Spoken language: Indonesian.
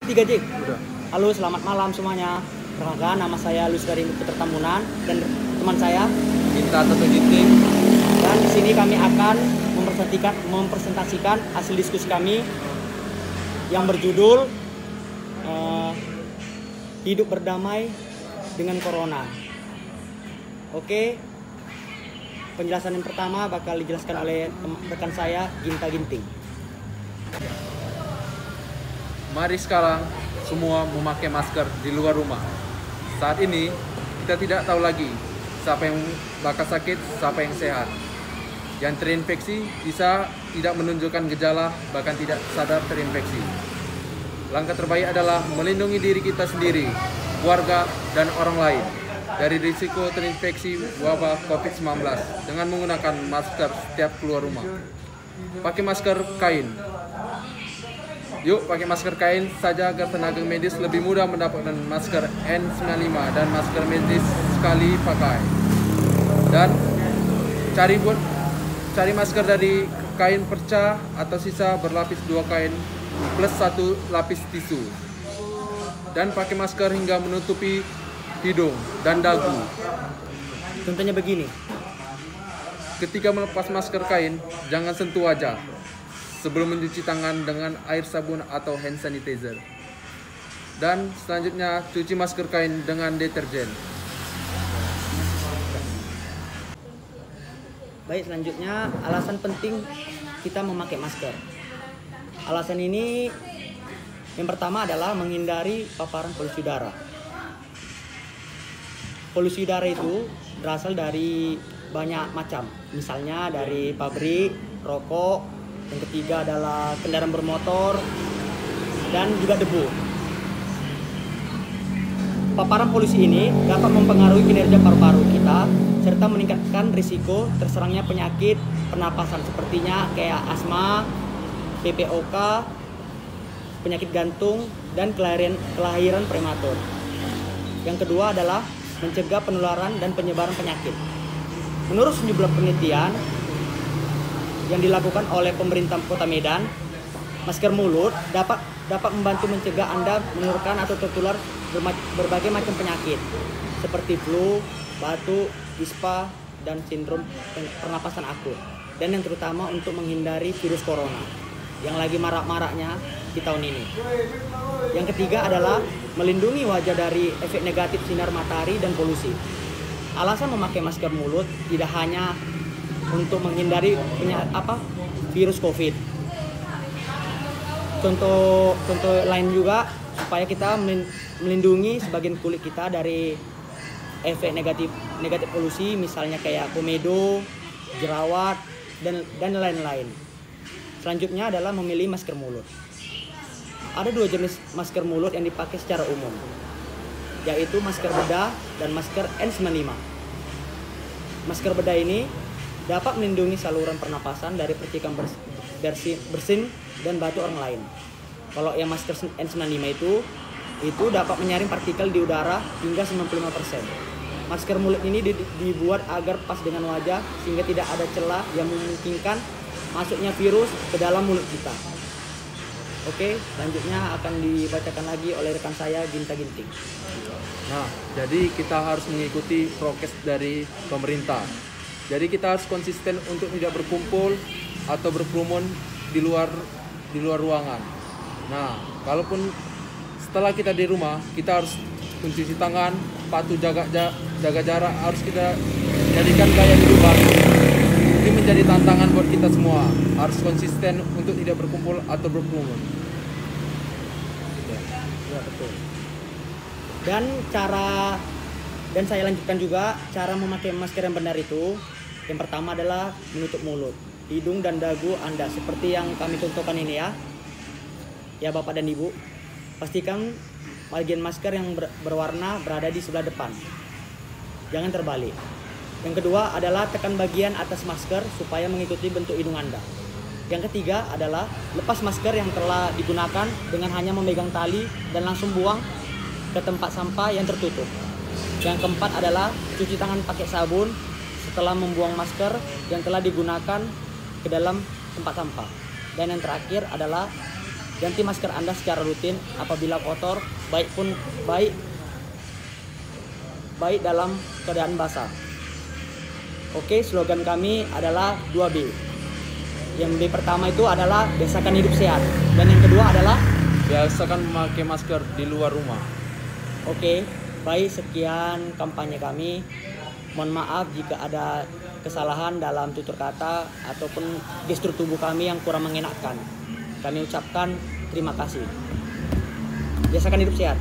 3J. Udah. Halo, selamat malam semuanya. Perkenalkan, nama saya Luis dari Putra Tambunan dan teman saya. Minta atau Ginting. Dan di sini kami akan mempresentasikan hasil diskusi kami yang berjudul Hidup Berdamai dengan Corona. Oke, penjelasan yang pertama bakal dijelaskan oleh rekan saya, Ginta Ginting. Mari sekarang semua memakai masker di luar rumah. Saat ini kita tidak tahu lagi siapa yang bakal sakit, siapa yang sehat. Yang terinfeksi bisa tidak menunjukkan gejala, bahkan tidak sadar terinfeksi. Langkah terbaik adalah melindungi diri kita sendiri, keluarga, dan orang lain dari risiko terinfeksi wabah COVID-19 dengan menggunakan masker setiap keluar rumah. Pakai masker kain. Yuk pakai masker kain saja agar tenaga medis lebih mudah mendapatkan masker N95 dan masker medis sekali pakai. Dan cari masker dari kain perca atau sisa berlapis 2 kain plus 1 lapis tisu. Dan pakai masker hingga menutupi hidung dan dagu. Contohnya begini. Ketika melepas masker kain, jangan sentuh wajah sebelum mencuci tangan dengan air sabun atau hand sanitizer. Dan selanjutnya cuci masker kain dengan deterjen. Baik, selanjutnya alasan penting kita memakai masker. Alasan ini yang pertama adalah menghindari paparan polusi udara. Polusi udara itu berasal dari banyak macam, misalnya dari pabrik, rokok. Yang ketiga adalah kendaraan bermotor dan juga debu. Paparan polusi ini dapat mempengaruhi kinerja paru-paru kita serta meningkatkan risiko terserangnya penyakit pernapasan sepertinya kayak asma, PPOK, penyakit jantung, dan kelahiran prematur. Yang kedua adalah mencegah penularan dan penyebaran penyakit. Menurut sejumlah penelitian yang dilakukan oleh pemerintah Kota Medan, masker mulut dapat membantu mencegah Anda menurunkan atau tertular berbagai macam penyakit seperti flu, batuk, ispa, dan sindrom pernapasan akut. Dan yang terutama untuk menghindari virus corona yang lagi marak-maraknya di tahun ini. Yang ketiga adalah melindungi wajah dari efek negatif sinar matahari dan polusi. Alasan memakai masker mulut tidak hanya untuk menghindari virus COVID. Contoh lain juga supaya kita melindungi sebagian kulit kita dari efek negatif polusi, misalnya kayak komedo, jerawat, dan lain-lain. Selanjutnya adalah memilih masker mulut. Ada 2 jenis masker mulut yang dipakai secara umum, yaitu masker bedah dan masker N95. Masker bedah ini dapat melindungi saluran pernapasan dari percikan bersin dan batu orang lain. Kalau yang masker N95 itu dapat menyaring partikel di udara hingga 95%. Masker mulut ini dibuat agar pas dengan wajah sehingga tidak ada celah yang memungkinkan masuknya virus ke dalam mulut kita. Oke, selanjutnya akan dibacakan lagi oleh rekan saya, Ginta Ginting. Nah, jadi kita harus mengikuti prokes dari pemerintah. Jadi kita harus konsisten untuk tidak berkumpul atau berkerumun di luar ruangan. Nah, kalaupun setelah kita di rumah, kita harus mencuci tangan, patuh jaga jarak, harus kita jadikan gaya hidup baru. Ini menjadi tantangan buat kita semua. Harus konsisten untuk tidak berkumpul atau berkerumun. Ya, betul. Dan saya lanjutkan juga cara memakai masker yang benar itu. Yang pertama adalah menutup mulut, hidung, dan dagu Anda seperti yang kami contohkan ini ya. Ya Bapak dan Ibu, pastikan bagian masker yang berwarna berada di sebelah depan. Jangan terbalik. Yang kedua adalah tekan bagian atas masker supaya mengikuti bentuk hidung Anda. Yang ketiga adalah lepas masker yang telah digunakan dengan hanya memegang tali dan langsung buang ke tempat sampah yang tertutup. Yang keempat adalah cuci tangan pakai sabun setelah membuang masker yang telah digunakan ke dalam tempat sampah. Dan yang terakhir adalah Ganti masker Anda secara rutin apabila kotor, baik dalam keadaan basah. Oke, slogan kami adalah 2B. Yang B pertama itu adalah biasakan hidup sehat, dan yang kedua adalah biasakan memakai masker di luar rumah. oke, baik, sekian kampanye kami. Mohon maaf jika ada kesalahan dalam tutur kata ataupun gestur tubuh kami yang kurang mengenakan. Kami ucapkan terima kasih. Biasakan hidup sehat.